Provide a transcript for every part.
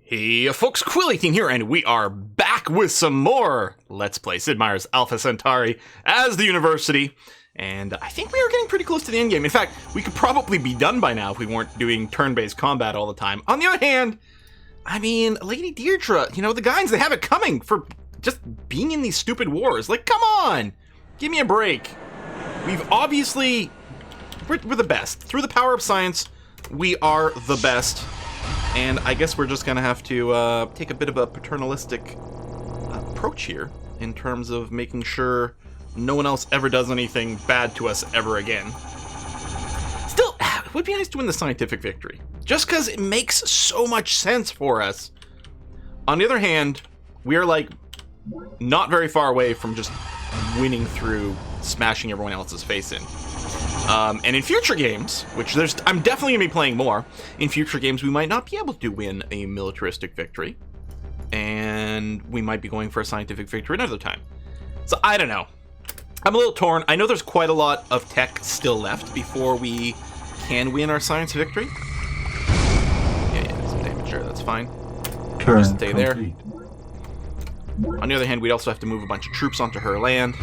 Hey folks, Quill18 here, and we are back with some more Let's Play Sid Meier's Alpha Centauri as the University. And I think we are getting pretty close to the endgame. In fact, we could probably be done by now if we weren't doing turn-based combat all the time. On the other hand, I mean, Lady Deirdre, you know, the guys, they have it coming for just being in these stupid wars. Like, come on! Give me a break. We've obviously... We're the best. Through the power of science, we are the best. And I guess we're just going to have to take a bit of a paternalistic approach here in terms of making sure no one else ever does anything bad to us ever again. Still, it would be nice to win the scientific victory, just because it makes so much sense for us. On the other hand, we are like not very far away from just winning through smashing everyone else's face in. And in future games, which I'm definitely going to be playing more, in future games we might not be able to win a militaristic victory, and we might be going for a scientific victory another time. So I don't know. I'm a little torn. I know there's quite a lot of tech still left before we can win our science victory. Yeah, some damage there, that's fine. Turn just stay there. complete. On the other hand, we'd also have to move a bunch of troops onto her land.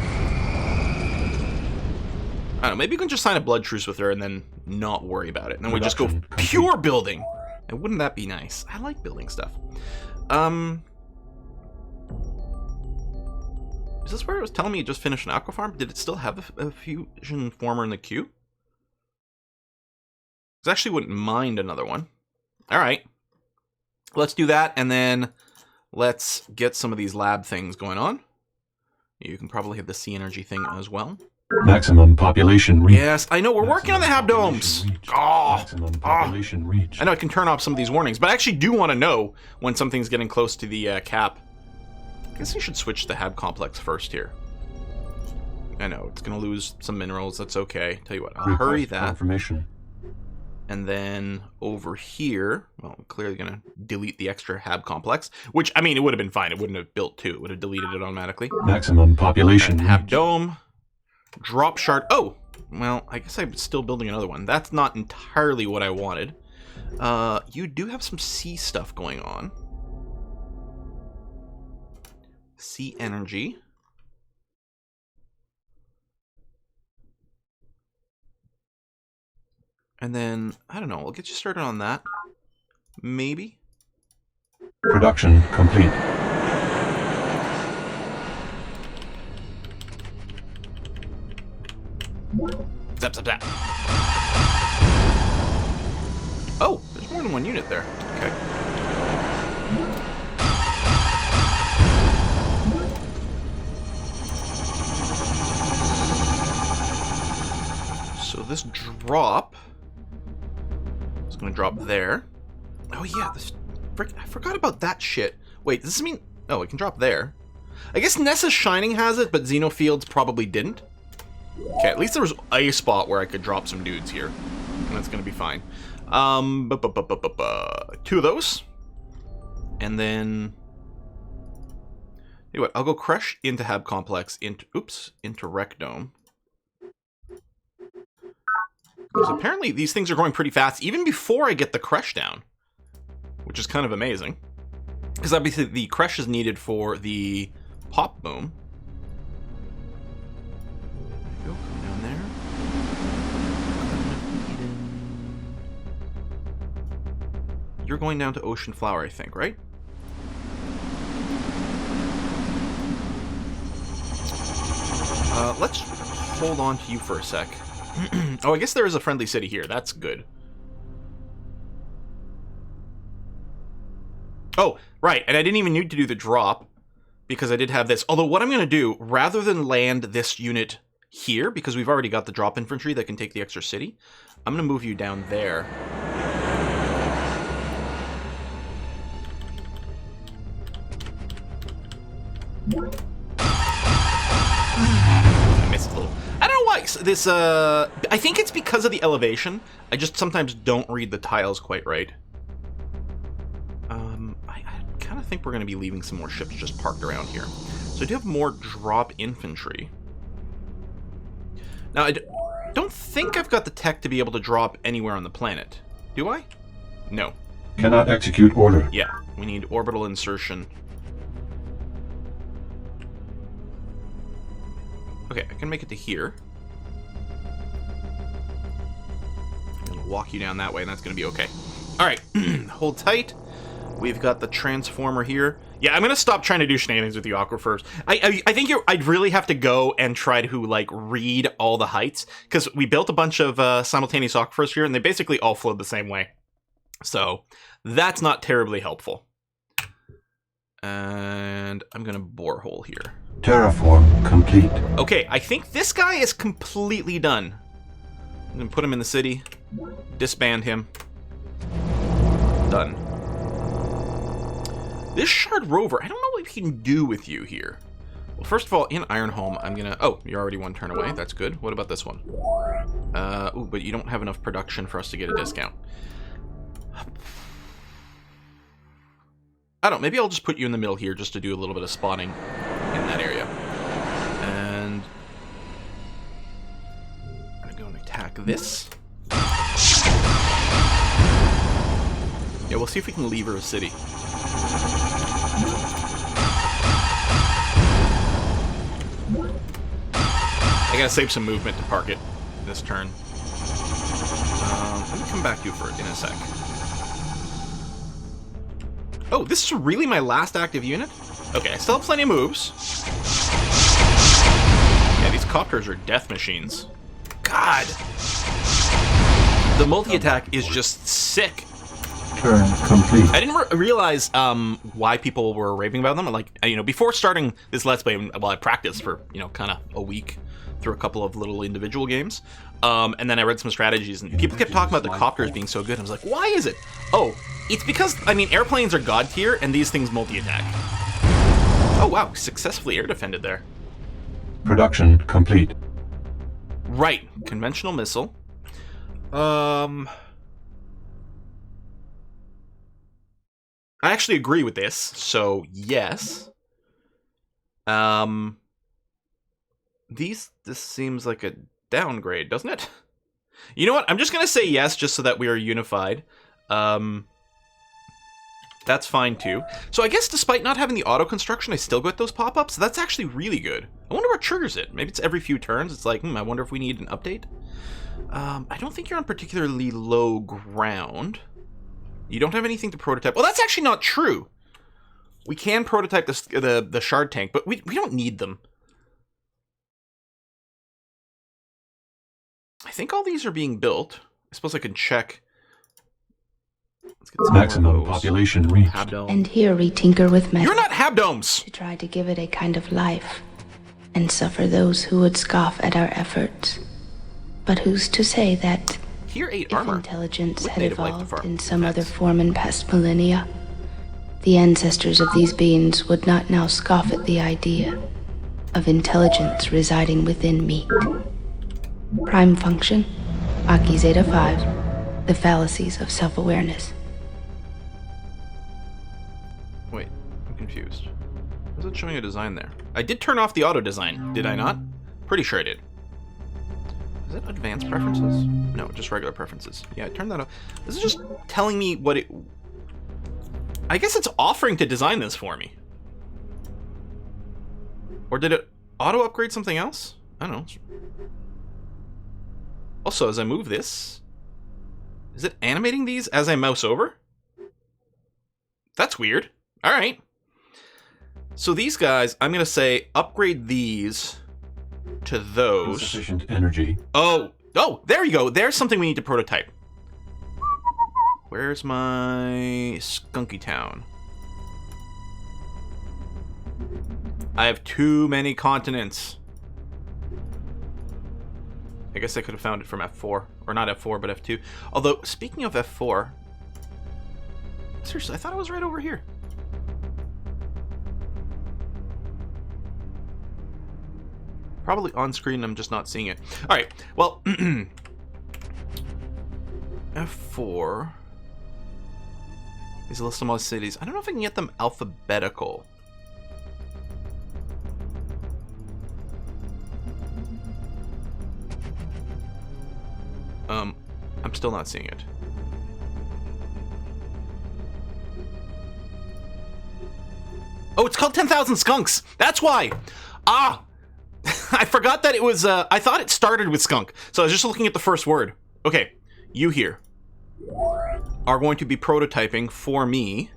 I don't know, maybe we can just sign a blood truce with her and then not worry about it. And then we just go pure building. And wouldn't that be nice? I like building stuff. Is this where it was telling me it just finished an aqua farm? Did it still have a fusion former in the queue? I actually wouldn't mind another one. Alright. Let's do that, and then let's get some of these lab things going on. You can probably have the sea energy thing as well. Maximum population reach. Yes, I know, we're working on the habdomes. Maximum population reach. I know I can turn off some of these warnings, but I actually do want to know when something's getting close to the cap. I guess you should switch to the hab complex first here. I know, it's going to lose some minerals, that's okay. Tell you what, I'll hurry that. Confirmation. And then over here, well, I'm clearly going to delete the extra hab complex, which, I mean, it would have been fine. It wouldn't have built two. It would have deleted it automatically. Maximum population reach. Habdome. Drop shard. Oh, well, I guess I'm still building another one. That's not entirely what I wanted. You do have some sea stuff going on. Sea energy. And then, I don't know, we'll get you started on that. Maybe? Production complete. Zap, zap, zap. Oh, there's more than one unit there. Okay. So this drop is going to drop there. Oh yeah, this I forgot about that shit. Wait, does this mean... Oh, it can drop there. I guess Nessa's Shining has it, but Xenofields probably didn't. Okay, at least there was a spot where I could drop some dudes here. And that's going to be fine. Two of those. And then... Anyway, I'll go Crush into Hab Complex, into Rec Dome. Because apparently these things are going pretty fast, even before I get the Crush down. Which is kind of amazing. Because obviously the Crush is needed for the Pop Boom. Go, come down there. You're going down to Ocean Flower, I think, right? Let's hold on to you for a sec. Oh, I guess there is a friendly city here. That's good. Oh, right, and I didn't even need to do the drop because I did have this. Although what I'm going to do, rather than land this unit here, because we've already got the drop infantry that can take the extra city, I'm going to move you down there. I missed a little. I don't know why this, I think it's because of the elevation. I just sometimes don't read the tiles quite right. I kind of think we're going to be leaving some more ships just parked around here. So I do have more drop infantry. Now, I don't think I've got the tech to be able to drop anywhere on the planet. Do I? No. Cannot execute order. Yeah. We need orbital insertion. Okay, I can make it to here. I'm gonna walk you down that way, and that's gonna be okay. Alright, hold tight. We've got the transformer here. Yeah, I'm gonna stop trying to do shenanigans with you, Aquifers. I think I'd really have to go and try to, like, read all the heights, because we built a bunch of simultaneous Aquifers here, and they basically all flowed the same way. So, that's not terribly helpful. And I'm gonna borehole here. Terraform complete. Okay, I think this guy is completely done. I'm gonna put him in the city, disband him. Done. This Shard Rover, I don't know what we can do with you here. Well, first of all, in Ironholm, I'm gonna... Oh, you're already one turn away. That's good. What about this one? Ooh, but you don't have enough production for us to get a discount. I don't know. Maybe I'll just put you in the middle here just to do a little bit of spawning in that area. And... I'm gonna go and attack this. Yeah, we'll see if we can lever a city. I gotta save some movement to park it this turn. Let me come back to you in a sec. Oh, this is really my last active unit? Okay, I still have plenty of moves. Yeah, these copters are death machines. God! The multi-attack is just sick. Turn complete. I didn't realize why people were raving about them. Like, you know, before starting this Let's Play, well, I practiced for, you know, kind of a week through a couple of little individual games. And then I read some strategies, and people kept talking about the copters being so good. I was like, why is it? Oh, it's because, I mean, airplanes are god tier, and these things multi-attack. Oh, wow, successfully air defended there. Production complete. Right, conventional missile. I actually agree with this, so yes. This seems like a downgrade, doesn't it? You know what? I'm just gonna say yes, just so that we are unified. That's fine too. So I guess despite not having the auto construction, I still get those pop-ups. That's actually really good. I wonder what triggers it. Maybe it's every few turns. It's like, I wonder if we need an update. I don't think you're on particularly low ground. You don't have anything to prototype. Well, that's actually not true. We can prototype the shard tank, but we don't need them. I think all these are being built. I suppose I can check. Let's get some Maximum population reached. Habdome. And here we tinker with metal. You're not habdomes! To try to give it a kind of life, and suffer those who would scoff at our efforts. But who's to say that Tier 8 if armor. intelligence With had native life evolved farm. in some other That's- form in past millennia, the ancestors of these beings would not now scoff at the idea of intelligence residing within meat. Prime function, Aki Zeta 5, the fallacies of self-awareness. Wait, I'm confused. Why is it showing a design there? I did turn off the auto design, did I not? Pretty sure I did. Is that advanced preferences? No, just regular preferences. Yeah, I turned that off. This is just telling me what it... I guess it's offering to design this for me. Or did it auto-upgrade something else? I don't know. Also, as I move this... Is it animating these as I mouse over? That's weird. Alright. So these guys, I'm going to say upgrade these... to those. Insufficient energy. Oh, there you go. There's something we need to prototype. Where's my Skunky Town? I have too many continents. I guess I could have found it from F4. Or not F4, but F2. Although, speaking of F4... Seriously, I thought it was right over here. Probably on screen, I'm just not seeing it. Alright, well... F4... is a list of most cities. I don't know if I can get them alphabetical. I'm still not seeing it. Oh, it's called 10,000 Skunks. That's why. Ah, I forgot that it was, I thought it started with skunk. So I was just looking at the first word. Okay, you here are going to be prototyping for me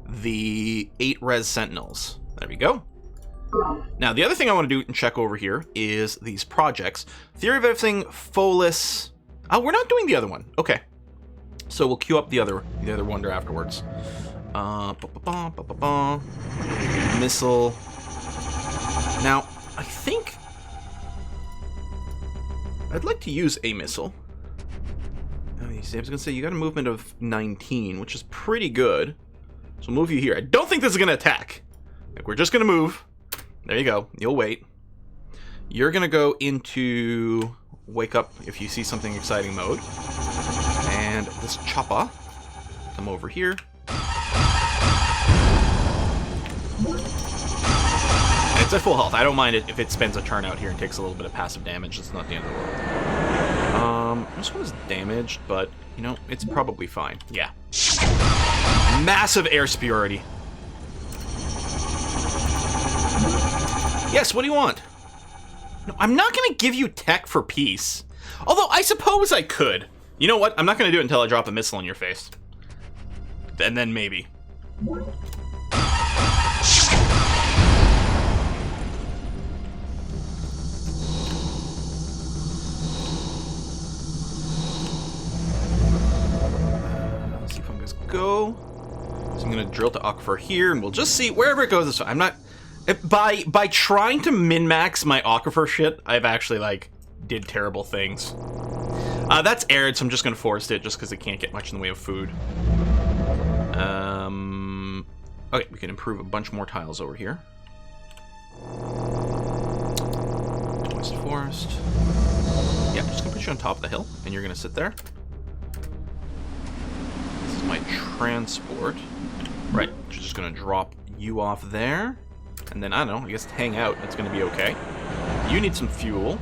the 8 res sentinels. There we go. Now, the other thing I want to do and check over here is these projects. Theory of Everything, Folus. Oh, we're not doing the other one. Okay. So we'll queue up the other wonder afterwards. Missile. Now, I think I'd like to use a missile. I was going to say, you got a movement of 19, which is pretty good. So we'll move you here. I don't think this is going to attack. Like, we're just going to move. There you go. You'll wait. You're going to go into wake up if you see something exciting mode. And this chopper, come over here. It's at full health. I don't mind it if it spends a turn out here and takes a little bit of passive damage. It's not the end of the world. This one is damaged, but, you know, it's probably fine. Yeah. Massive air superiority. Yes, what do you want? No, I'm not going to give you tech for peace. Although, I suppose I could. You know what? I'm not going to do it until I drop a missile in your face. And then maybe. Let's see if I'm going to go. So I'm going to drill to Aquifer here, and we'll just see wherever it goes. I'm not... By trying to min-max my Aquifer shit, I've actually, like, did terrible things. That's arid, so I'm just going to forest it just because it can't get much in the way of food. Okay, we can improve a bunch more tiles over here. Twist forest. Yeah, I'm just going to put you on top of the hill, and you're going to sit there. This is my transport. Right, just going to drop you off there. And then, I don't know, I guess hang out. That's going to be okay. You need some fuel.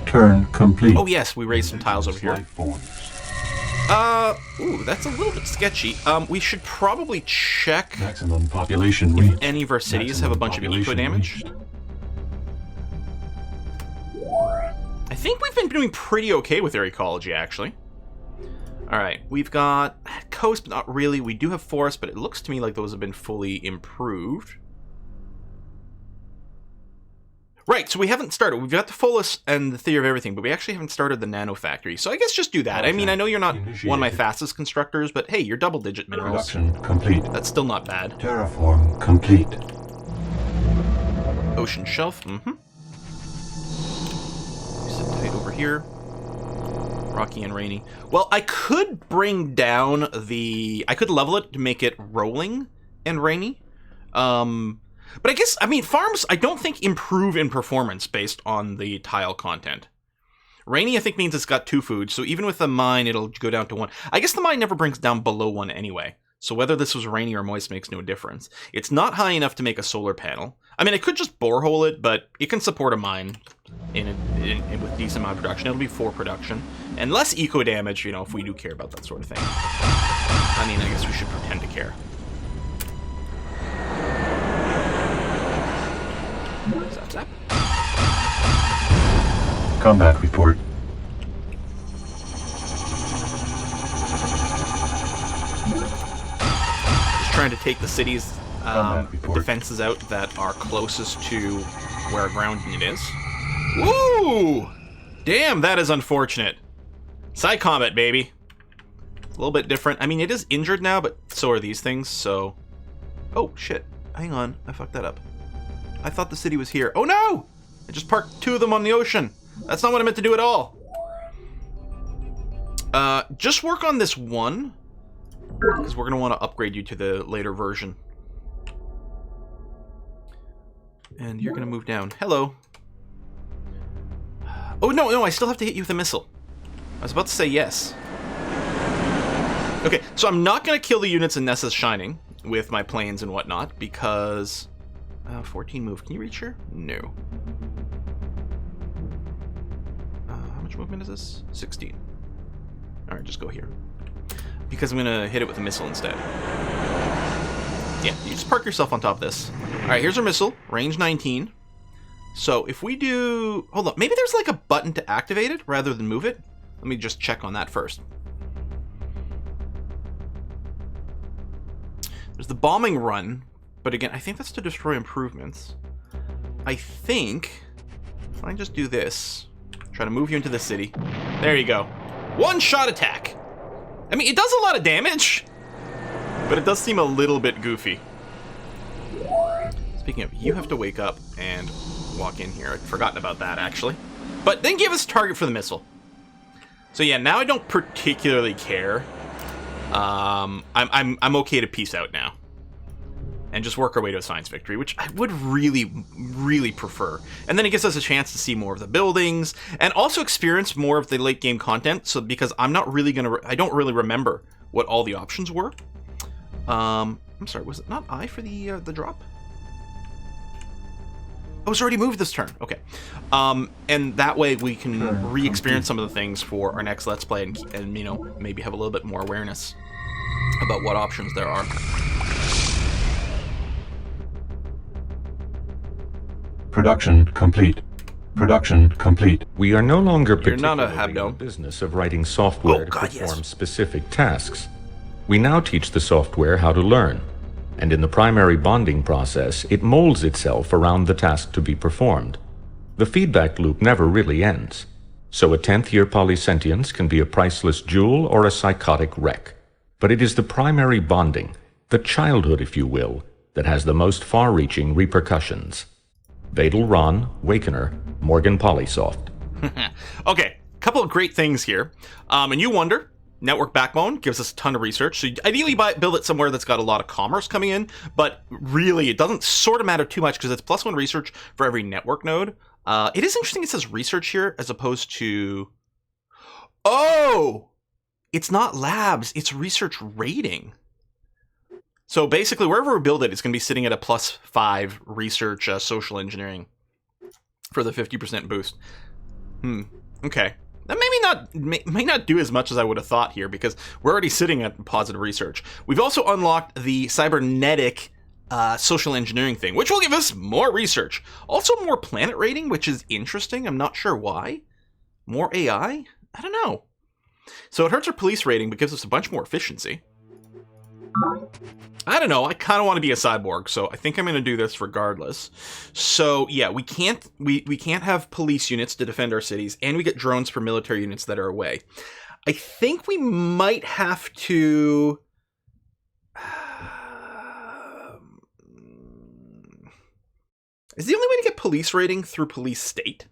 Turn complete. Oh, yes, we raised some tiles over here. Ooh, that's a little bit sketchy. We should probably check Maximum population if reached. any of our cities have a bunch of eco damage. I think we've been doing pretty okay with their ecology, actually. Alright, we've got coast, but not really. We do have forest, but it looks to me like those have been fully improved. Right, so we haven't started. We've got the Folus and the Theory of Everything, but we actually haven't started the Nano Factory. So I guess just do that. I mean, I know you're not one of my fastest constructors, but hey, you're double-digit minerals. Production complete. That's still not bad. Terraform complete. Ocean shelf, Sit tight over here. Rocky and rainy. Well, I could bring down the... I could level it to make it rolling and rainy. But I guess, I mean, farms, I don't think improve in performance based on the tile content. Rainy, I think, means it's got 2 foods, so even with the mine, it'll go down to 1. I guess the mine never brings down below 1 anyway, so whether this was rainy or moist makes no difference. It's not high enough to make a solar panel. I mean, I could just borehole it, but it can support a mine with decent amount of production. It'll be 4 production. And less eco damage, you know, if we do care about that sort of thing. I mean, I guess we should pretend to care. Zap, zap. Combat report. Just trying to take the city's report. defenses out that are closest to where our ground unit is. Woo! Damn, that is unfortunate. Side combat, baby. It's a little bit different. I mean, it is injured now, but so are these things, so... Oh, shit. Hang on. I fucked that up. I thought the city was here. Oh no! I just parked 2 of them on the ocean. That's not what I meant to do at all. Just work on this one, because we're going to want to upgrade you to the later version. And you're going to move down. Hello. Oh, no, I still have to hit you with a missile. I was about to say yes. Okay, so I'm not going to kill the units in Nessa's Shining with my planes and whatnot, because... 14 move. Can you reach her? No. How much movement is this? 16. Alright, just go here. Because I'm going to hit it with a missile instead. Yeah, you just park yourself on top of this. Alright, here's our missile. Range 19. So if we do... Hold on. Maybe there's like a button to activate it rather than move it. Let me just check on that first. There's the bombing run. But again, I think that's to destroy improvements. I think... If I just do this... Try to move you into the city. There you go. One-shot attack. I mean, it does a lot of damage. But it does seem a little bit goofy. Speaking of, you have to wake up and walk in here. I'd forgotten about that, actually. But then give us a target for the missile. So yeah, now I don't particularly care. I'm okay to peace out now. And just work our way to a science victory, which I would really, really prefer. And then it gives us a chance to see more of the buildings and also experience more of the late game content. So because I'm not really I don't really remember what all the options were. I'm sorry, was it not I for the drop? Oh, it's already moved this turn. Okay. And that way we can re-experience some of the things for our next Let's Play and you know, maybe have a little bit more awareness about what options there are. Production complete. Production complete. We are no longer You're not a particularly in the Habdo. business of writing software to God, perform yes. specific tasks. We now teach the software how to learn, and in the primary bonding process, it molds itself around the task to be performed. The feedback loop never really ends, so a 10th-year polysentience can be a priceless jewel or a psychotic wreck. But it is the primary bonding, the childhood if you will, that has the most far-reaching repercussions. Vadel Ron, Wakener, Morgan Polysoft. Okay, a couple of great things here. And you wonder, network backbone gives us a ton of research. So ideally build it somewhere that's got a lot of commerce coming in, but really it doesn't sort of matter too much because it's +1 research for every network node. It is interesting it says research here as opposed to... Oh! It's not labs, it's research rating. So basically, wherever we build it, it's going to be sitting at a +5 research social engineering for the 50% boost. Okay. That may not do as much as I would have thought here because we're already sitting at positive research. We've also unlocked the cybernetic social engineering thing, which will give us more research. Also more planet rating, which is interesting. I'm not sure why. More AI? I don't know. So it hurts our police rating, but gives us a bunch more efficiency. I don't know, I kind of want to be a cyborg, so I think I'm going to do this regardless. So, yeah, we can't have police units to defend our cities, and we get drones for military units that are away. I think we might have to... Is the only way to get police rating through police state?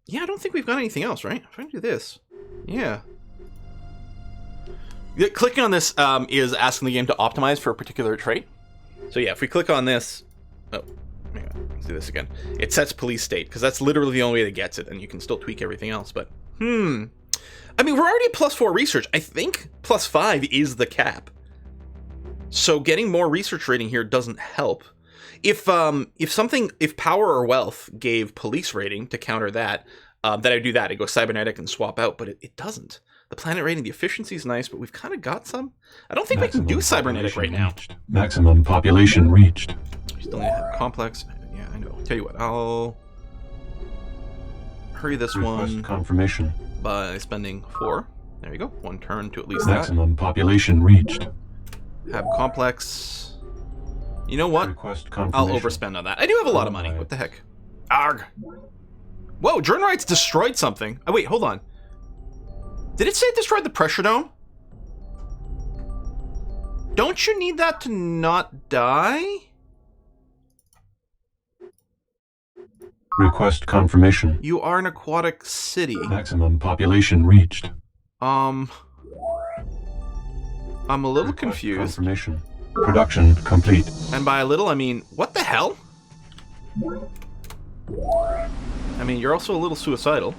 Yeah, I don't think we've got anything else, right? I'm trying to do this. Yeah. Clicking on this is asking the game to optimize for a particular trait. So yeah, if we click on this... Oh, hang on. Let's do this again. It sets police state, because that's literally the only way that gets it, and you can still tweak everything else, but... I mean, we're already at +4 research. I think +5 is the cap. So getting more research rating here doesn't help. If power or wealth gave police rating to counter that, then I'd do that. I'd go cybernetic and swap out, but it doesn't. The planet rating, the efficiency is nice, but we've kind of got some. I don't think we can do cybernetic right now. Maximum population reached. We still need to have complex. Yeah, I know. Tell you what, I'll hurry this Request one confirmation. by spending 4. There you go. 1 turn to at least Maximum population reached. that. Have complex. You know what? Request I'll confirmation. overspend on that. I do have a lot of money. What the heck? Arg. Whoa, Drone Rights destroyed something. Oh, wait, hold on. Did it say it destroyed the pressure dome? Don't you need that to not die? Request confirmation. You are an aquatic city. Maximum population reached. I'm a little Request confused. Confirmation. Production complete. And by a little, I mean, what the hell? I mean, you're also a little suicidal.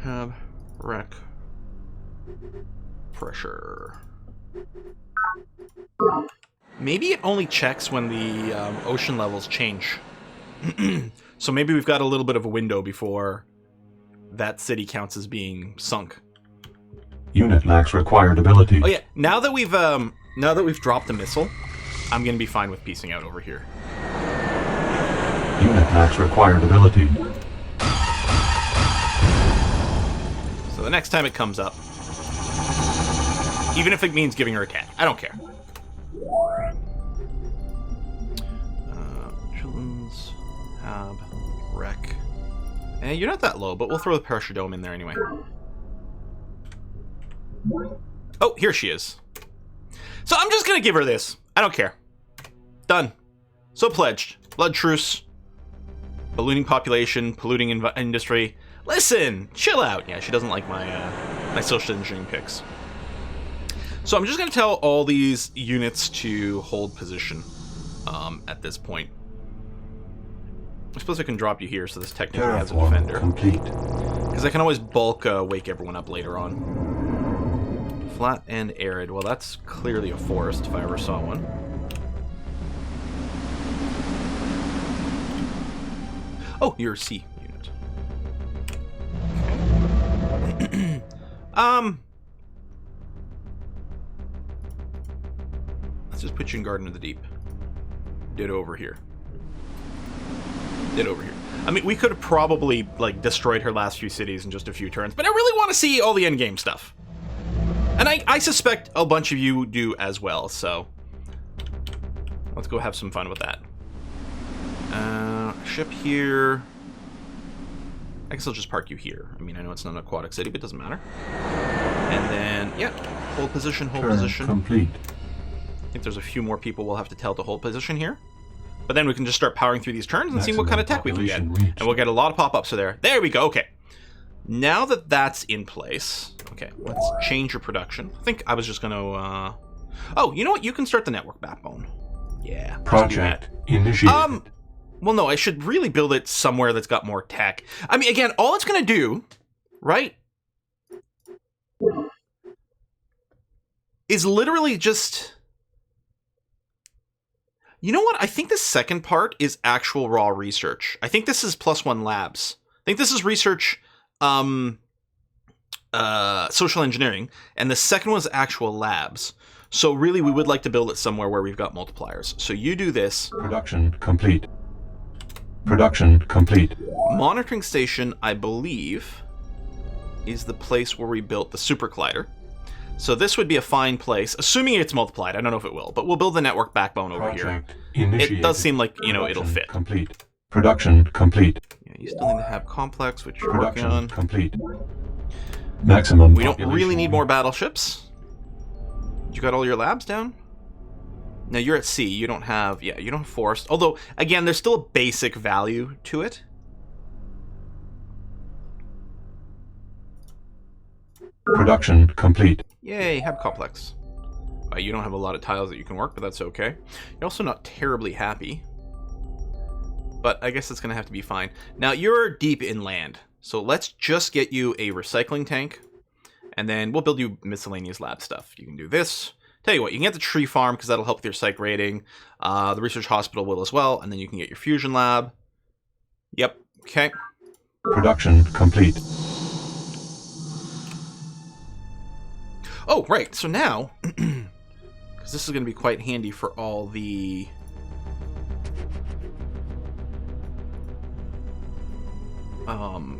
Have wreck pressure. Maybe it only checks when the ocean levels change. So maybe we've got a little bit of a window before that city counts as being sunk. Unit lacks required ability. Oh yeah, now that we've dropped the missile, I'm gonna be fine with piecing out over here. Unit lacks required ability. So the next time it comes up, even if it means giving her a tag, I don't care. Children's Hab Wreck. You're not that low, but we'll throw the Parachute Dome in there anyway. Oh, here she is. So I'm just gonna give her this. I don't care. Done. So pledged. Blood truce. Ballooning population, polluting industry. Listen, chill out. Yeah, she doesn't like my my social engineering picks. So I'm just gonna tell all these units to hold position at this point. I suppose I can drop you here, so this technically has a defender. Complete. Because I can always bulk wake everyone up later on. Flat and arid. Well, that's clearly a forest if I ever saw one. Oh, you're a C unit. Okay. Let's just put you in Garden of the Deep. Ditto over here. Ditto over here. I mean, we could have probably, like, destroyed her last few cities in just a few turns, but I really want to see all the endgame stuff. And I suspect a bunch of you do as well, so let's go have some fun with that. Ship here. I guess I'll just park you here. I mean, I know it's not an aquatic city, but it doesn't matter. And then, yeah, hold position, hold position. Complete. I think there's a few more people we'll have to tell to hold position here. But then we can just start powering through these turns and seeing what kind of tech we can get. And we'll get a lot of pop-ups there. There we go, okay. Now that that's in place, okay, let's change your production. I think I was just gonna, oh, you know what? You can start the network backbone. Yeah. Project initiated. Well, no, I should really build it somewhere that's got more tech. I mean, again, all it's gonna do, right, is literally just... You know what? I think the second part is actual raw research. I think this is +1 labs. I think this is research, social engineering, and the second one is actual labs. So really, we would like to build it somewhere where we've got multipliers. So you do this. Production complete. Production complete. Monitoring station, I believe, is the place where we built the super collider. So this would be a fine place, assuming it's multiplied. I don't know if it will, but we'll build the network backbone over here. Initiated. It does seem like, you know, it'll fit. Complete. Production complete. Yeah, you still need to have complex, which you're working on. Complete. Maximum. We don't really need more battleships. You got all your labs down? No, you're at sea. You don't have, yeah, you don't have forest. Although, again, there's still a basic value to it. Production complete. Yay, have complex. You don't have a lot of tiles that you can work, but that's okay. You're also not terribly happy. But I guess it's going to have to be fine. Now, you're deep inland, so let's just get you a recycling tank, and then we'll build you miscellaneous lab stuff. You can do this. Tell you what, you can get the tree farm, because that'll help with your psych rating. The research hospital will as well, and then you can get your fusion lab. Yep, okay. Production complete. Oh, right, so now... because this is going to be quite handy for all the...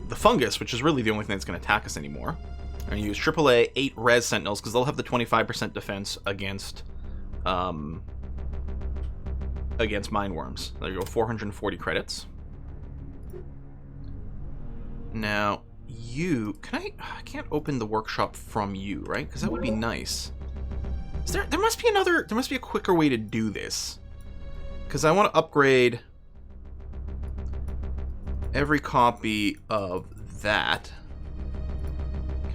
the fungus, which is really the only thing that's going to attack us anymore. I'm going to use AAA 8 res sentinels, because they'll have the 25% defense against mine worms. There you go, 440 credits. Now, you... I can't open the workshop from you, right? Because that would be nice. Is there must be a quicker way to do this. Because I want to upgrade every copy of that.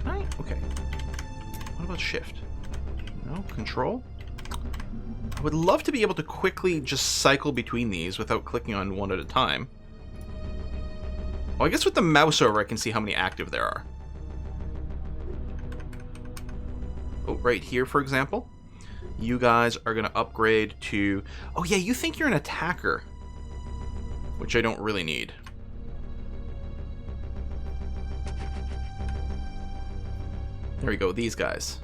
Can I? Okay. What about shift? No? Control? I would love to be able to quickly just cycle between these without clicking on one at a time. Well, I guess with the mouse over I can see how many active there are. Oh, right here, for example. You guys are going to upgrade to... Oh, yeah, you think you're an attacker. Which I don't really need. There we go, these guys.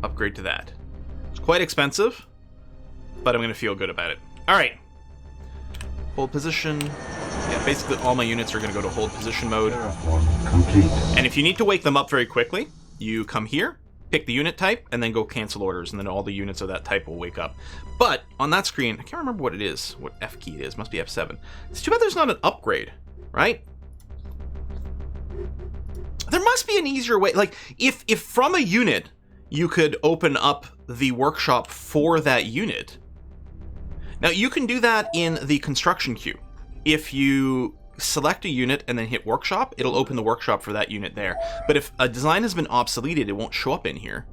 Upgrade to that. It's quite expensive, but I'm going to feel good about it. Alright. Hold position. Yeah, basically all my units are going to go to hold position mode. Terraform complete. And if you need to wake them up very quickly, you come here, pick the unit type, and then go cancel orders, and then all the units of that type will wake up. But on that screen, I can't remember what it is, what F key it is. Must be F7. It's too bad there's not an upgrade, right? There must be an easier way. Like, if from a unit you could open up the workshop for that unit. Now, you can do that in the construction queue. If you select a unit and then hit workshop, it'll open the workshop for that unit there. But if a design has been obsoleted, it won't show up in here.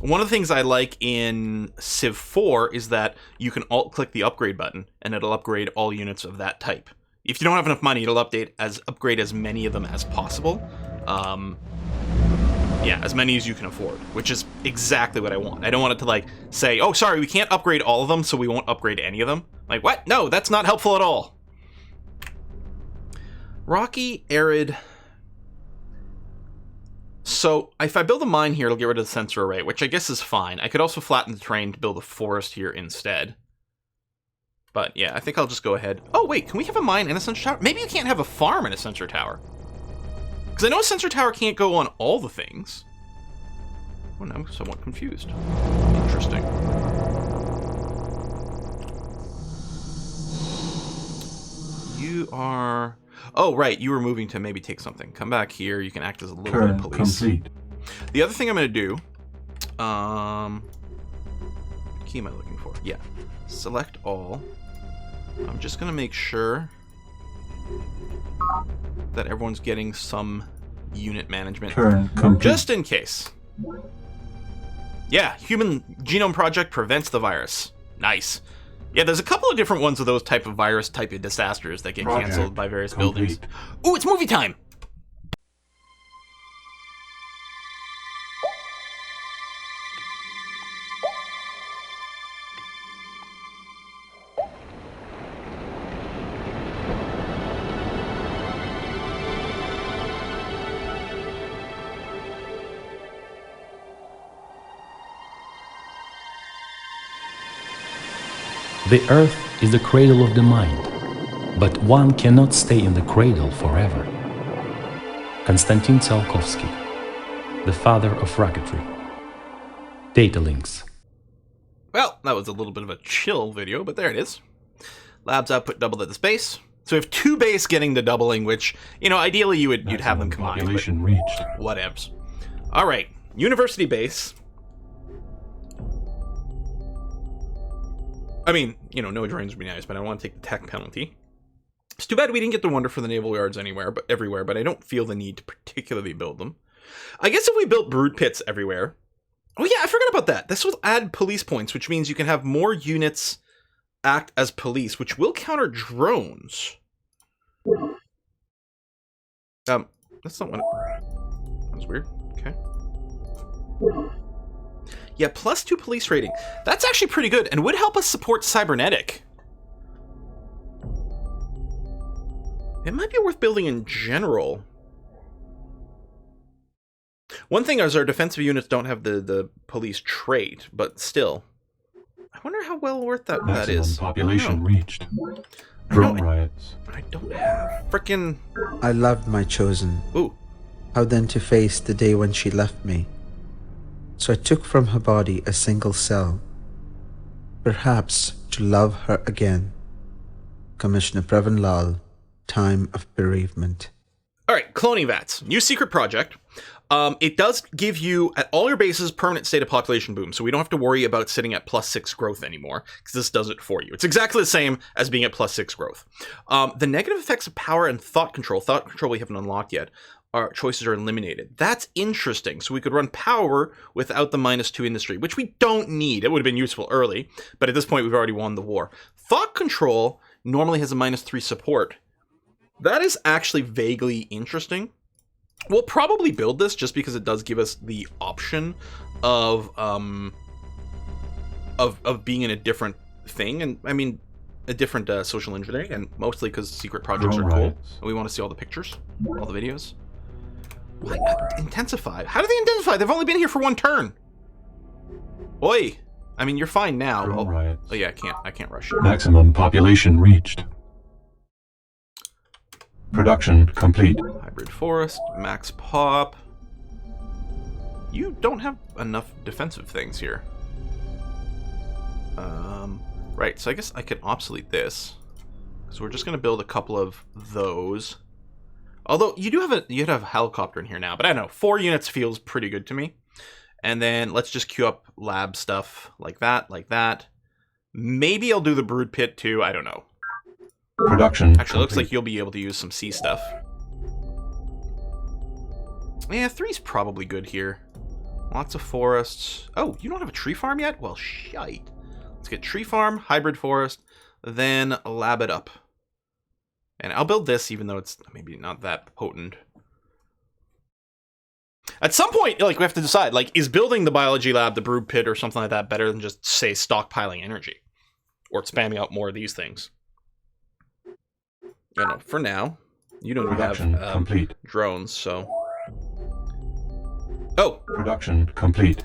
One of the things I like in Civ 4 is that you can alt-click the upgrade button, and it'll upgrade all units of that type. If you don't have enough money, it'll upgrade as many of them as possible. Yeah, as many as you can afford, which is exactly what I want. I don't want it to, like, say, oh, sorry, we can't upgrade all of them, so we won't upgrade any of them. Like, what? No, that's not helpful at all. Rocky, arid. So, if I build a mine here, it'll get rid of the sensor array, which I guess is fine. I could also flatten the terrain to build a forest here instead. But, yeah, I think I'll just go ahead. Oh, wait, can we have a mine and a sensor tower? Maybe you can't have a farm and a sensor tower. Because I know a sensor tower can't go on all the things. Oh, no, I'm somewhat confused. Interesting. You are... Oh, right, you were moving to maybe take something. Come back here, you can act as a little bit of police. Complete. The other thing I'm going to do... What key am I looking for? Yeah. Select all. I'm just going to make sure that everyone's getting some unit management. Turn complete. Just in case. Yeah, Human Genome Project prevents the virus. Nice. Yeah, there's a couple of different ones of those type of virus type of disasters that get canceled by various buildings. Ooh, it's movie time! The earth is the cradle of the mind, but one cannot stay in the cradle forever. Konstantin Tsiolkovsky, the father of rocketry. Data links. Well, that was a little bit of a chill video, but there it is. Labs output doubled at the base. So we have 2 base getting the doubling, which, you know, ideally you'd have them combined. Population reached. Whatevs. All right, university base. I mean, you know, no drones would be nice, but I don't want to take the tech penalty. It's too bad we didn't get the wonder for the naval yards everywhere, but I don't feel the need to particularly build them. I guess if we built brood pits everywhere... Oh yeah, I forgot about that. This will add police points, which means you can have more units act as police, which will counter drones. That's not what... That was weird. Okay. Yeah, +2 police rating. That's actually pretty good, and would help us support cybernetic. It might be worth building in general. One thing is our defensive units don't have the police trait, but still. I wonder how well worth that is. Population reached. Drone riots. I don't have frickin'... I loved my chosen. Ooh. How then to face the day when she left me? So I took from her body a single cell, perhaps to love her again. Commissioner Previn Lal, Time of Bereavement. Alright, cloning vats. New secret project. It does give you, at all your bases, permanent state of population boom, so we don't have to worry about sitting at +6 growth anymore, because this does it for you. It's exactly the same as being at +6 growth. The negative effects of power and thought control we haven't unlocked yet, our choices are eliminated. That's interesting. So we could run power without the -2 industry, which we don't need. It would have been useful early, but at this point we've already won the war. Thought control normally has a -3 support. That is actually vaguely interesting. We'll probably build this just because it does give us the option of being in a different thing, and I mean a different social engineering, and mostly because secret projects are cool and we want to see all the pictures, all the videos. Why, intensify? How do they intensify? They've only been here for one turn. Oi. I mean, you're fine now. Drone riots. Oh yeah, I can't rush you. Maximum population reached. Production complete. Hybrid forest, max pop. You don't have enough defensive things here. Right, so I guess I could obsolete this. So we're just going to build a couple of those. Although, you have a helicopter in here now, but I don't know, 4 units feels pretty good to me. And then let's just queue up lab stuff like that, like that. Maybe I'll do the brood pit too, I don't know. Production Actually, it looks like you'll be able to use some sea stuff. Yeah, 3's probably good here. Lots of forests. Oh, you don't have a tree farm yet? Well, shite. Let's get tree farm, hybrid forest, then lab it up. And I'll build this, even though it's maybe not that potent. At some point, like, we have to decide, like, is building the biology lab, the brood pit, or something like that better than just, say, stockpiling energy? Or spamming out more of these things? I don't know. For now, you don't have complete. Drones, so... Oh! Production complete.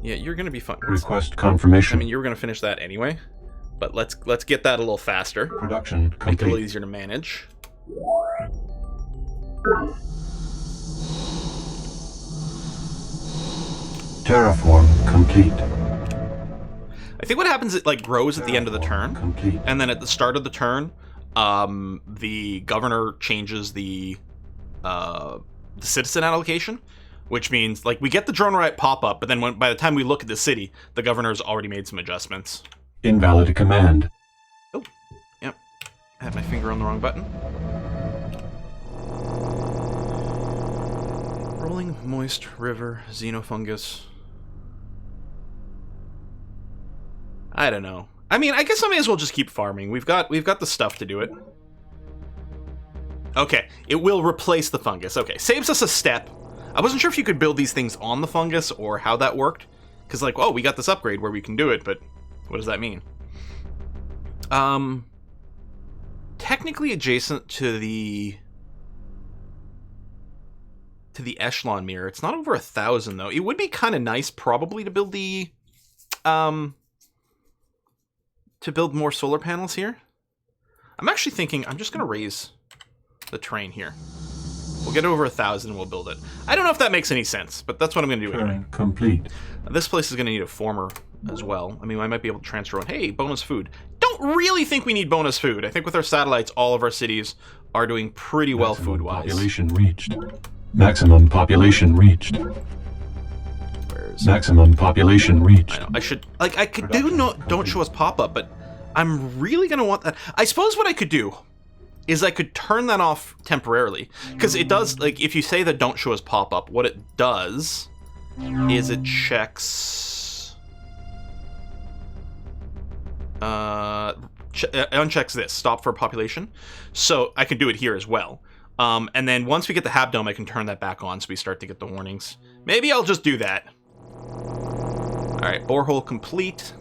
Yeah, you're gonna be fine. Request confirmation. I mean, you were gonna finish that anyway, but let's get that a little faster. Production Make it a little complete. easier to manage. Terraform complete. I think what happens, it like grows at the end of the turn, Complete. and then at the start of the turn, the governor changes the citizen allocation, which means like we get the drone riot pop up, but then by the time we look at the city, the governor's already made some adjustments. Invalid command. Oh, yep. I had my finger on the wrong button. Rolling moist river xenofungus. I don't know. I mean, I guess I may as well just keep farming. We've got the stuff to do it. Okay, it will replace the fungus. Okay, saves us a step. I wasn't sure if you could build these things on the fungus or how that worked. Because, like, oh, we got this upgrade where we can do it, but what does that mean? Technically adjacent to the echelon mirror. It's not over 1,000, though. It would be kind of nice, probably, to build the... to build more solar panels here. I'm actually thinking I'm just going to raise the terrain here. We'll get over 1,000 and we'll build it. I don't know if that makes any sense, but that's what I'm going to do anyway. Complete. This place is going to need a former as well. I mean, I might be able to transfer on. Hey, bonus food. Don't really think we need bonus food. I think with our satellites, all of our cities are doing pretty well food-wise. Population reached. Maximum population reached. Where's... Maximum population reached. I know. I should... Like, I could do don't show us pop-up, but I'm really going to want that. I suppose what I could do is I could turn that off temporarily. Because it does, like, if you say that don't show us pop-up, what it does is it checks... unchecks this, stop for population. So I can do it here as well. And then once we get the Habdome, I can turn that back on so we start to get the warnings. Maybe I'll just do that. Alright, borehole complete.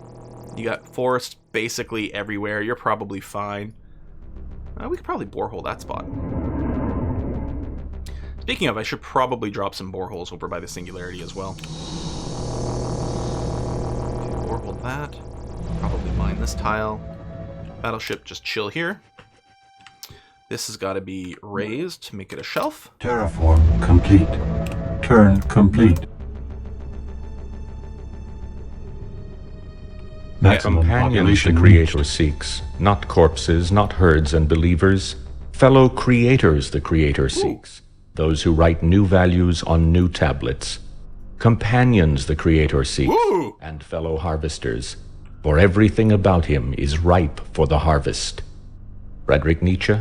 You got forest basically everywhere. You're probably fine. We could probably borehole that spot. Speaking of, I should probably drop some boreholes over by the Singularity as well. Okay, borehole that. Probably mine this tile. Battleship, just chill here. This has got to be raised to make it a shelf. Terraform complete. Turn complete. Maximum Companions the population Creator seeks, not corpses, not herds and believers. Fellow creators the Creator seeks, those who write new values on new tablets. Companions the Creator seeks, Ooh. and fellow harvesters, for everything about him is ripe for the harvest. Friedrich Nietzsche,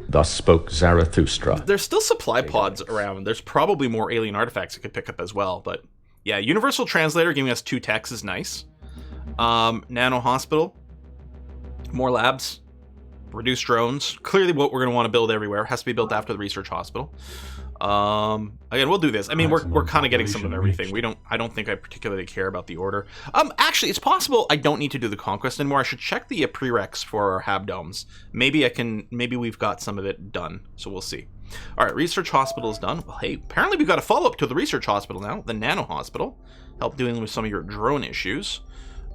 thus spoke Zarathustra. There's still supply pods around. There's probably more alien artifacts I could pick up as well. But yeah, Universal Translator giving us 2 techs is nice. Nano Hospital. More labs. Reduce drones. Clearly what we're going to want to build everywhere. Has to be built after the research hospital. Again, we'll do this. I mean, we're kind of getting some of everything. I don't think I particularly care about the order. Actually, it's possible I don't need to do the conquest anymore. I should check the prereqs for our habdomes. Maybe we've got some of it done. So we'll see. All right, research hospital is done. Well, hey, apparently we've got a follow-up to the research hospital now, the nano hospital. Help dealing with some of your drone issues.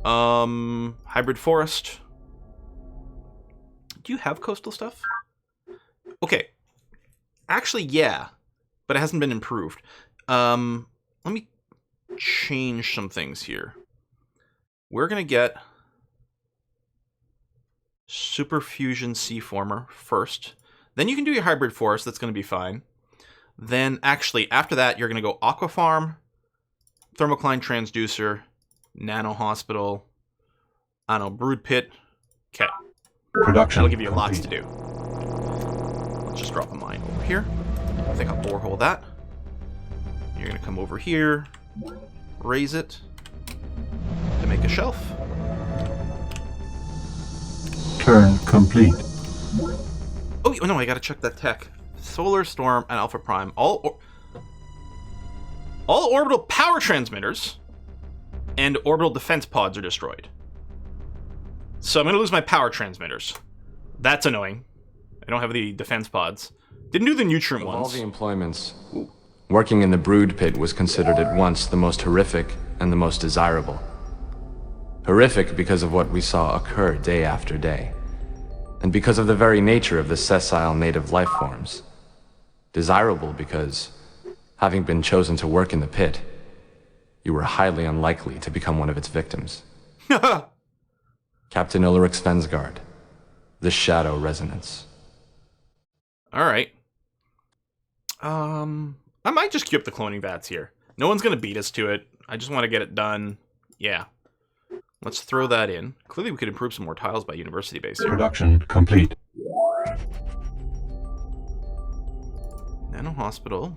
Hybrid forest. Do you have coastal stuff? Okay. Actually, yeah. But it hasn't been improved. Let me change some things here. We're going to get Super Fusion Seaformer first. Then you can do your Hybrid Forest. That's going to be fine. Then, actually, after that, you're going to go Aqua Farm, Thermocline Transducer, Nano Hospital, I don't know, Brood Pit. Okay. Production. That'll give you lots to do. Let's just drop a mine over here. I think I'll borehole that. You're going to come over here, raise it to make a shelf. Turn complete. Oh, no, I got to check that tech. Solar Storm and Alpha Prime. All orbital power transmitters and orbital defense pods are destroyed. So I'm going to lose my power transmitters. That's annoying. I don't have the defense pods. Didn't do the nutrient Of ones. all the employments, working in the brood pit was considered at once the most horrific and the most desirable. Horrific because of what we saw occur day after day, and because of the very nature of the sessile native life forms. Desirable because, having been chosen to work in the pit, you were highly unlikely to become one of its victims. Captain Ulrich Svensgaard, the Shadow Resonance. All right. I might just queue up the cloning vats here. No one's going to beat us to it. I just want to get it done. Yeah. Let's throw that in. Clearly we could improve some more tiles by university base here. Production complete. Nano Hospital.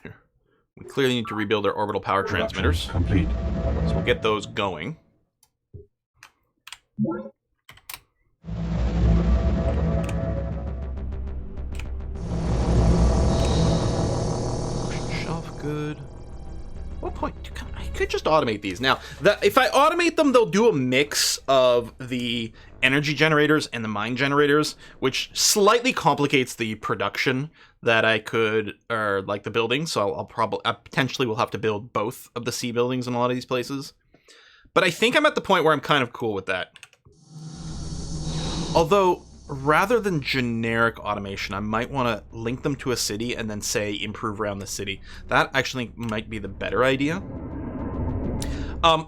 Here. We clearly need to rebuild our orbital power transmitters. Complete. So we'll get those going. Shelf good. What point? I could just automate these. Now, if I automate them, they'll do a mix of the energy generators and the mine generators, which slightly complicates the production that I could, or like the building. So I'll probably, potentially will have to build both of the C buildings in a lot of these places. But I think I'm at the point where I'm kind of cool with that. Although, rather than generic automation, I might want to link them to a city and then say improve around the city. That actually might be the better idea.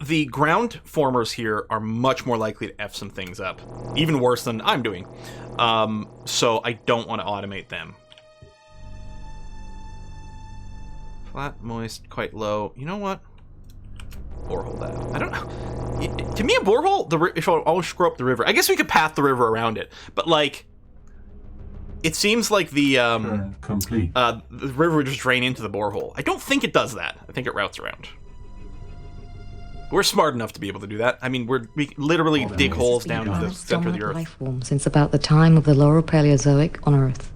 The ground formers here are much more likely to F some things up. Even worse than I'm doing. So I don't want to automate them. Flat, moist, quite low. You know what? Borehole that. I don't know. To me, a borehole, if I'll always screw up the river. I guess we could path the river around it. But, like, it seems like the river would just drain into the borehole. I don't think it does that. I think it routes around. We're smart enough to be able to do that. I mean, we literally dig holes down to the center of the Earth. Life form since about the time of the Lower Paleozoic on Earth.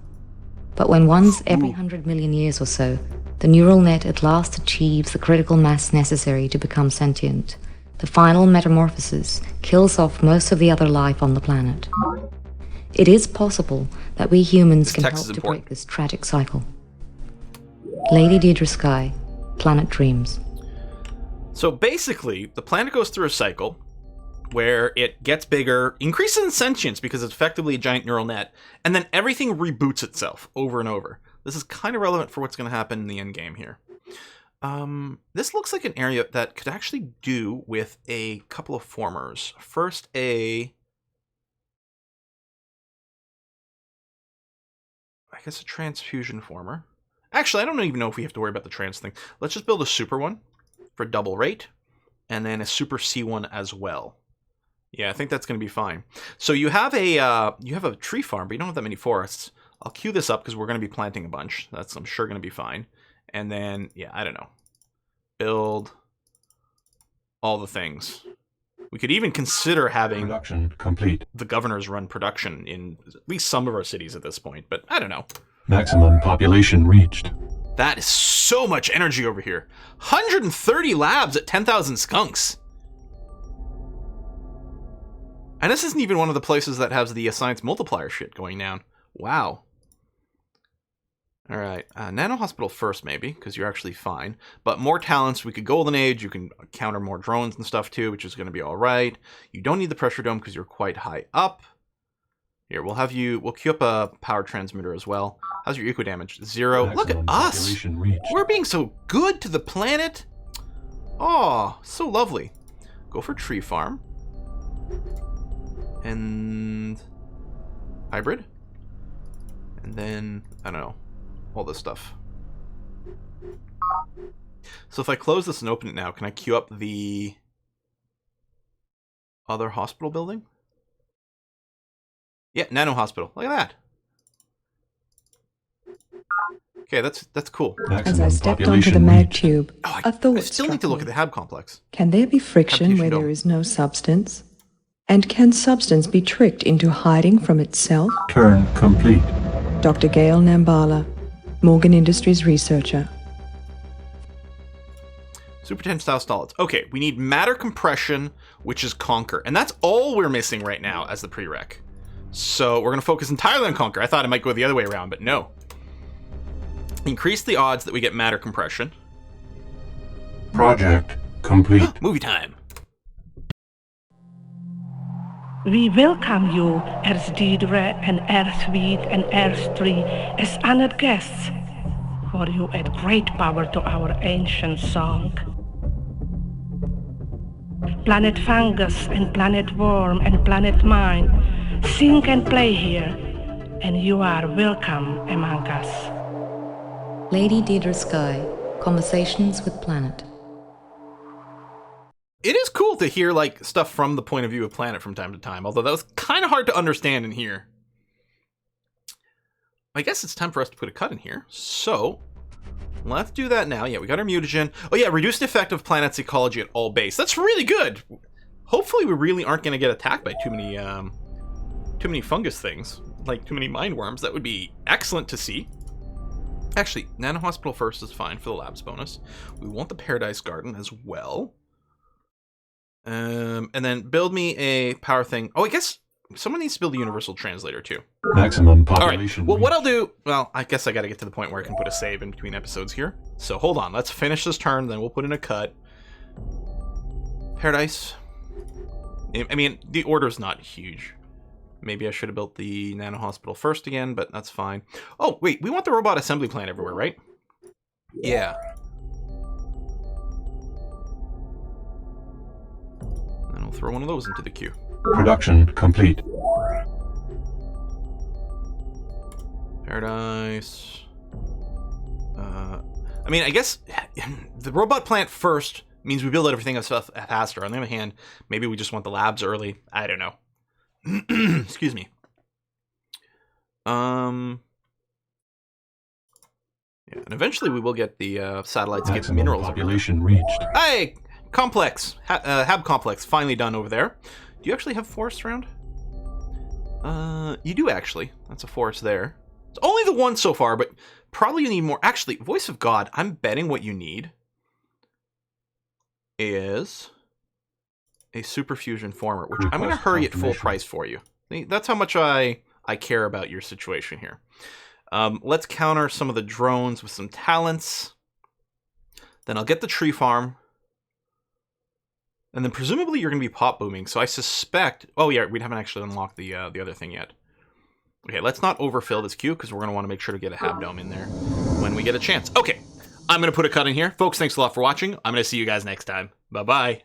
But when once every 100 million years or so, the neural net at last achieves the critical mass necessary to become sentient, the final metamorphosis kills off most of the other life on the planet. It is possible that we humans can help to break this tragic cycle. Lady Deirdre Sky, Planet Dreams. So basically, the planet goes through a cycle where it gets bigger, increases in sentience because it's effectively a giant neural net, and then everything reboots itself over and over. This is kind of relevant for what's going to happen in the end game here. This looks like an area that could actually do with a couple of formers. First, I guess a transfusion former. Actually, I don't even know if we have to worry about the trans thing. Let's just build a super one for double rate, and then a super C1 as well. Yeah, I think that's going to be fine. So you have a tree farm, but you don't have that many forests. I'll queue this up because we're going to be planting a bunch. That's, I'm sure, going to be fine. And then, yeah, I don't know. Build all the things. We could even consider having Production complete. the governors run production in at least some of our cities at this point, but I don't know. Maximum population reached. That is so much energy over here. 130 labs at 10,000 skunks. And this isn't even one of the places that has the science multiplier shit going down. Wow. All right, Nano Hospital first, maybe, because you're actually fine. But more talents, we could Golden Age, you can counter more drones and stuff too, which is going to be all right. You don't need the pressure dome because you're quite high up. Here, we'll queue up a power transmitter as well. How's your eco damage? 0. Look at Maximum us! population reached. We're being so good to the planet. Oh, so lovely. Go for tree farm. And hybrid. And then, I don't know, all this stuff. So if I close this and open it now, can I queue up the other hospital building? Yeah, Nano Hospital. Look at that. Okay, that's cool. Maximum As I stepped onto population the mag reached. tube, Oh, a thought I still need struck to look me. at the Hab complex. Can there be friction Habitation where dome. there is no substance? And can substance be tricked into hiding from itself? Turn complete. Dr. Gail Nambala, Morgan Industries researcher. Super tensile solids. Okay, we need matter compression, which is Conquer. And that's all we're missing right now as the prereq. So we're going to focus entirely on Conquer. I thought it might go the other way around, but no. Increase the odds that we get matter compression. Project complete. Movie time. We welcome you, Earth Deidre and Earthweed and Earth-Tree, as honored guests, for you add great power to our ancient song. Planet Fungus and Planet Worm and Planet Mine, sing and play here, and you are welcome among us. Lady Deidre Sky, Conversations with Planet. It is cool to hear like stuff from the point of view of Planet from time to time, although that was kind of hard to understand and hear. I guess it's time for us to put a cut in here. So let's do that now. Yeah, we got our mutagen. Oh yeah, reduced effect of planet's ecology at all base. That's really good. Hopefully we really aren't going to get attacked by too many fungus things, like too many mind worms. That would be excellent to see. Actually, Nano Hospital first is fine for the labs bonus. We want the Paradise Garden as well. And then build me a power thing. Oh, I guess someone needs to build a universal translator too. Maximum All right. population Well, what reached. I'll do, well, I guess I got to get to the point where I can put a save in between episodes here. So hold on. Let's finish this turn, then we'll put in a cut. Paradise. I mean, the order's not huge. Maybe I should have built the Nano Hospital first again, but that's fine. Oh, wait. We want the robot assembly plant everywhere, right? Yeah. Then I'll throw one of those into the queue. Production complete. Paradise. I mean, I guess the robot plant first means we build everything else faster. On the other hand, maybe we just want the labs early. I don't know. Excuse me. Yeah, and eventually we will get the satellites get Maximum minerals. population reached. Hey, complex, Hab complex, finally done over there. Do you actually have forests around? You do actually. That's a forest there. It's only the one so far, but probably you need more. Actually, Voice of God, I'm betting what you need is a superfusion former, which I'm going to Request hurry at full confirmation. price for you. That's how much I care about your situation here. Let's counter some of the drones with some talents. Then I'll get the tree farm. And then presumably you're going to be pop booming, so I suspect... Oh yeah, we haven't actually unlocked the other thing yet. Okay, let's not overfill this queue, because we're going to want to make sure to get a Hab Dome in there when we get a chance. Okay, I'm going to put a cut in here. Folks, thanks a lot for watching. I'm going to see you guys next time. Bye-bye.